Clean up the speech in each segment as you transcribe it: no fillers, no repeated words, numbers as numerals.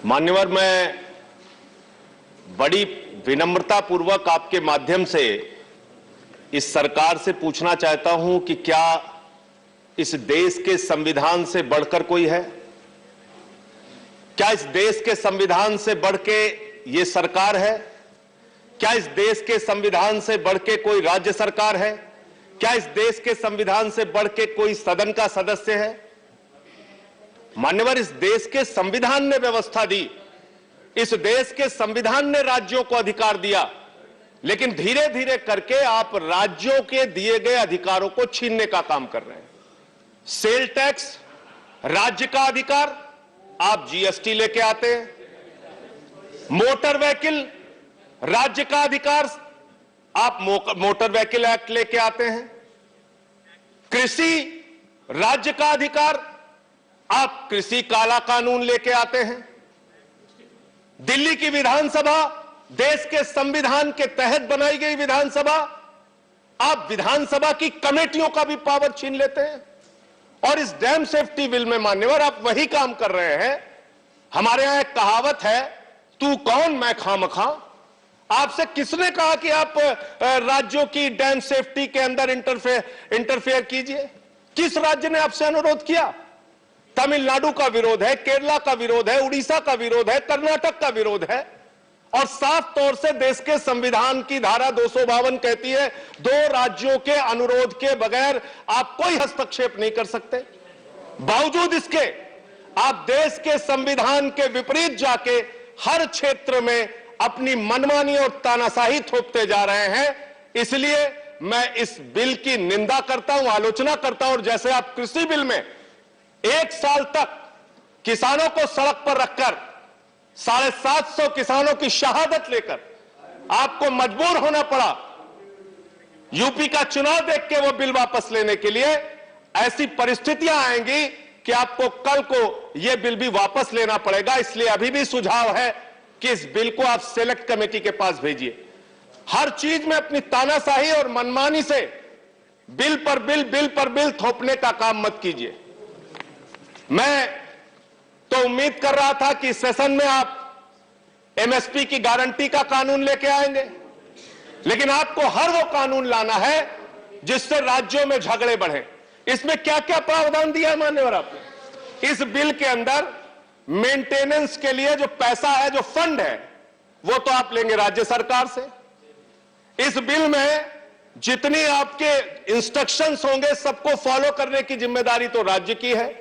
मान्यवर, मैं बड़ी विनम्रता पूर्वक आपके माध्यम से इस सरकार से पूछना चाहता हूं कि क्या इस देश के संविधान से बढ़कर कोई है? क्या इस देश के संविधान से बढ़ के ये सरकार है? क्या इस देश के संविधान से बढ़ के कोई राज्य सरकार है? क्या इस देश के संविधान से बढ़ के कोई सदन का सदस्य है? मान्यवर, इस देश के संविधान ने व्यवस्था दी, इस देश के संविधान ने राज्यों को अधिकार दिया, लेकिन धीरे धीरे करके आप राज्यों के दिए गए अधिकारों को छीनने का काम कर रहे हैं। सेल टैक्स राज्य का अधिकार, आप जीएसटी लेके आते हैं। मोटर व्हीकल राज्य का अधिकार, आप मोटर व्हीकल एक्ट लेके आते हैं। कृषि राज्य का अधिकार, आप कृषि काला कानून लेके आते हैं। दिल्ली की विधानसभा, देश के संविधान के तहत बनाई गई विधानसभा, आप विधानसभा की कमेटियों का भी पावर छीन लेते हैं। और इस डैम सेफ्टी बिल में मान्यवर आप वही काम कर रहे हैं। हमारे यहां एक कहावत है, तू कौन मैं खामखा। आपसे किसने कहा कि आप राज्यों की डैम सेफ्टी के अंदर इंटरफेयर कीजिए? किस राज्य ने आपसे अनुरोध किया? तमिलनाडु का विरोध है, केरला का विरोध है, उड़ीसा का विरोध है, कर्नाटक का विरोध है। और साफ तौर से देश के संविधान की धारा 252 कहती है, दो राज्यों के अनुरोध के बगैर आप कोई हस्तक्षेप नहीं कर सकते। बावजूद इसके आप देश के संविधान के विपरीत जाके हर क्षेत्र में अपनी मनमानी और तानाशाही थोपते जा रहे हैं। इसलिए मैं इस बिल की निंदा करता हूं, आलोचना करता हूं। और जैसे आप कृषि बिल में 1 साल तक किसानों को सड़क पर रखकर 750 किसानों की शहादत लेकर आपको मजबूर होना पड़ा यूपी का चुनाव देख के वो बिल वापस लेने के लिए, ऐसी परिस्थितियां आएंगी कि आपको कल को यह बिल भी वापस लेना पड़ेगा। इसलिए अभी भी सुझाव है कि इस बिल को आप सेलेक्ट कमेटी के पास भेजिए। हर चीज में अपनी तानाशाही और मनमानी से बिल पर बिल थोपने का काम मत कीजिए। मैं तो उम्मीद कर रहा था कि सेशन में आप एमएसपी की गारंटी का कानून लेके आएंगे, लेकिन आपको हर वो कानून लाना है जिससे राज्यों में झगड़े बढ़े। इसमें क्या क्या प्रावधान दिया है मान्यवर आपने? इस बिल के अंदर मेंटेनेंस के लिए जो पैसा है, जो फंड है, वो तो आप लेंगे राज्य सरकार से। इस बिल में जितनी आपके इंस्ट्रक्शंस होंगे सबको फॉलो करने की जिम्मेदारी तो राज्य की है।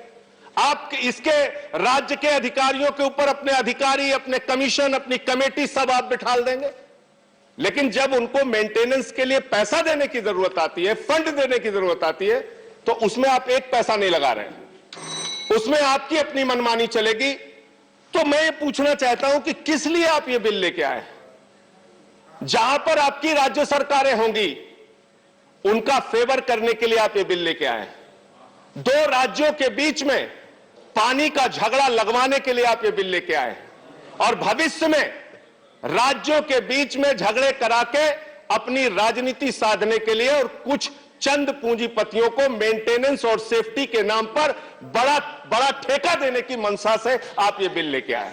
आप इसके राज्य के अधिकारियों के ऊपर अपने अधिकारी, अपने कमीशन, अपनी कमेटी सब आप बिठा देंगे। लेकिन जब उनको मेंटेनेंस के लिए पैसा देने की जरूरत आती है, फंड देने की जरूरत आती है, तो उसमें आप एक पैसा नहीं लगा रहे हैं, उसमें आपकी अपनी मनमानी चलेगी। तो मैं ये पूछना चाहता हूं कि किस लिए आप ये बिल लेके आए? जहां पर आपकी राज्य सरकारें होंगी उनका फेवर करने के लिए आप ये बिल लेके आए। दो राज्यों के बीच में पानी का झगड़ा लगवाने के लिए आप ये बिल लेके आए, और भविष्य में राज्यों के बीच में झगड़े करा के अपनी राजनीति साधने के लिए और कुछ चंद पूंजीपतियों को मेंटेनेंस और सेफ्टी के नाम पर बड़ा बड़ा ठेका देने की मंशा से आप ये बिल लेके आए।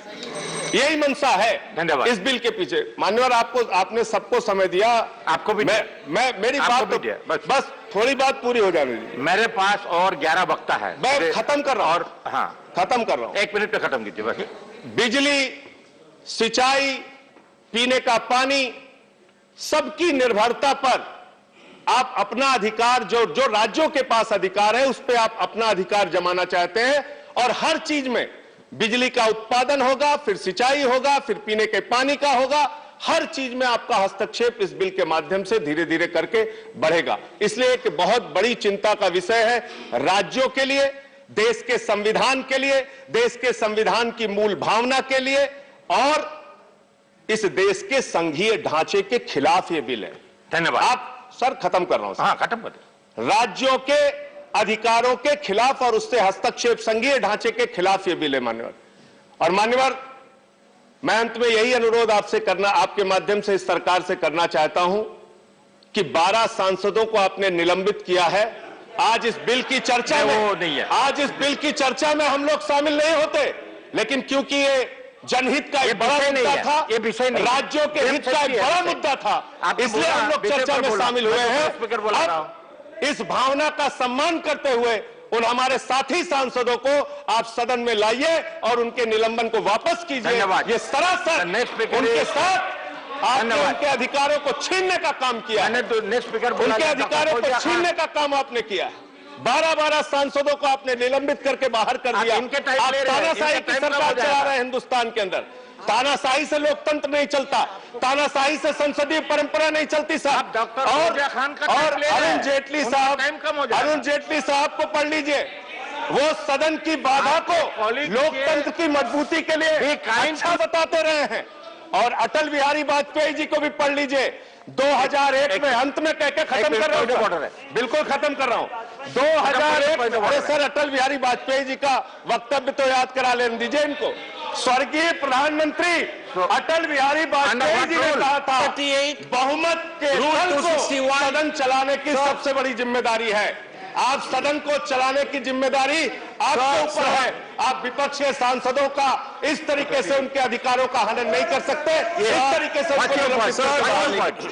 यही मंशा है धन्यवाद इस बिल के पीछे। मान्यवर, आपने सबको समय दिया, आपको भी मेरी बात तो बस थोड़ी बात पूरी हो जाने दीजिए। मेरे पास और 11 वक्ता है, मैं खत्म कर रहा हूं। और हाँ, खत्म कर रहा हूं। 1 मिनट पे खत्म कीजिए बस। बिजली, सिंचाई, पीने का पानी, सबकी निर्भरता पर आप अपना अधिकार, जो राज्यों के पास अधिकार है, उस पर आप अपना अधिकार जमाना चाहते हैं। और हर चीज में बिजली का उत्पादन होगा, फिर सिंचाई होगा, फिर पीने के पानी का होगा। हर चीज में आपका हस्तक्षेप इस बिल के माध्यम से धीरे धीरे करके बढ़ेगा। इसलिए एक बहुत बड़ी चिंता का विषय है राज्यों के लिए, देश के संविधान के लिए, देश के संविधान की मूल भावना के लिए, और इस देश के संघीय ढांचे के खिलाफ ये बिल है। धन्यवाद। आप सर, खत्म कर रहा हूं। हाँ, खत्म कर। राज्यों के अधिकारों के खिलाफ और उससे हस्तक्षेप, संघीय ढांचे के खिलाफ ये बिल है मान्यवर। और मान्यवर, मैं अंत में यही अनुरोध आपसे करना, आपके माध्यम से इस सरकार से करना चाहता हूं कि 12 सांसदों को आपने निलंबित किया है। आज इस बिल की चर्चा में, वो नहीं है, आज इस बिल की चर्चा में हम लोग शामिल नहीं होते, लेकिन क्योंकि ये जनहित का ये एक बड़ा विषय नहीं मुद्दा है, था, ये विषय नहीं है। राज्यों के प्रेम हित का शक्ति एक है बड़ा विषय। मुद्दा था, आपने इसलिए बोला, हम लोग विषय चर्चा पर में बोला। शामिल हुए मैं तो हैं। स्पीकर बोला रहा हूं। अब इस भावना का सम्मान करते हुए उन हमारे साथी सांसदों को आप सदन में लाइए और उनके निलंबन को वापस कीजिए। धन्यवाद। ये सरासर नेक्स्ट स्पीकर उनके is- साथ आपने धन्यवाद। उनके अधिकारों को छीनने का काम किया है। मैंने तो नेक्स्ट स्पीकर बोला उनके था, अधिकारों डॉक्टर को फौजिया छीनने खान। का काम आपने किया। 12-12 सांसदों को आपने निलंबित करके बाहर कर आप दिया। इनके टाइम आप ले रहे हैं, तानाशाही इनका की टाइम कब सरकार हो चला जाएगा? रहे हैं हिंदुस्तान के अंदर। तानाशाही से लोकतंत्र नहीं चलता, तानाशाही से संसदीय परंपरा नहीं चलती आप साहब। डॉक्टर और फौजिया खान का टाइम ले रहे हैं। अरुण जेटली उनका साहब, टाइम कम हो जाएगा। अरुण जेटली साहब को पढ़ लीजिए, वो सदन की बाधा आपके को colleague लोकतंत्र की मजबूती के लिए Be kind अच्छा बताते रहे हैं। और अटल बिहारी वाजपेयी जी को भी पढ़ लीजिए, 2001 में अंत में कह के खत्म कर रहा point of order हूं, है। बिल्कुल खत्म कर रहा हूं। 2001 point of अरे order सर, अटल बिहारी वाजपेयी जी का वक्तव्य तो याद करा लेने दीजिए इनको। स्वर्गीय प्रधानमंत्री अटल बिहारी वाजपेयी जी ने कहा था, बहुमत के दल को सदन चलाने की सबसे बड़ी जिम्मेदारी है। आप सदन को चलाने की जिम्मेदारी आपके ऊपर है। आप विपक्ष के सांसदों का इस तरीके से उनके अधिकारों का हनन नहीं कर सकते, इस तरीके से उनको निलंबित करके बाहर नहीं कर सकते।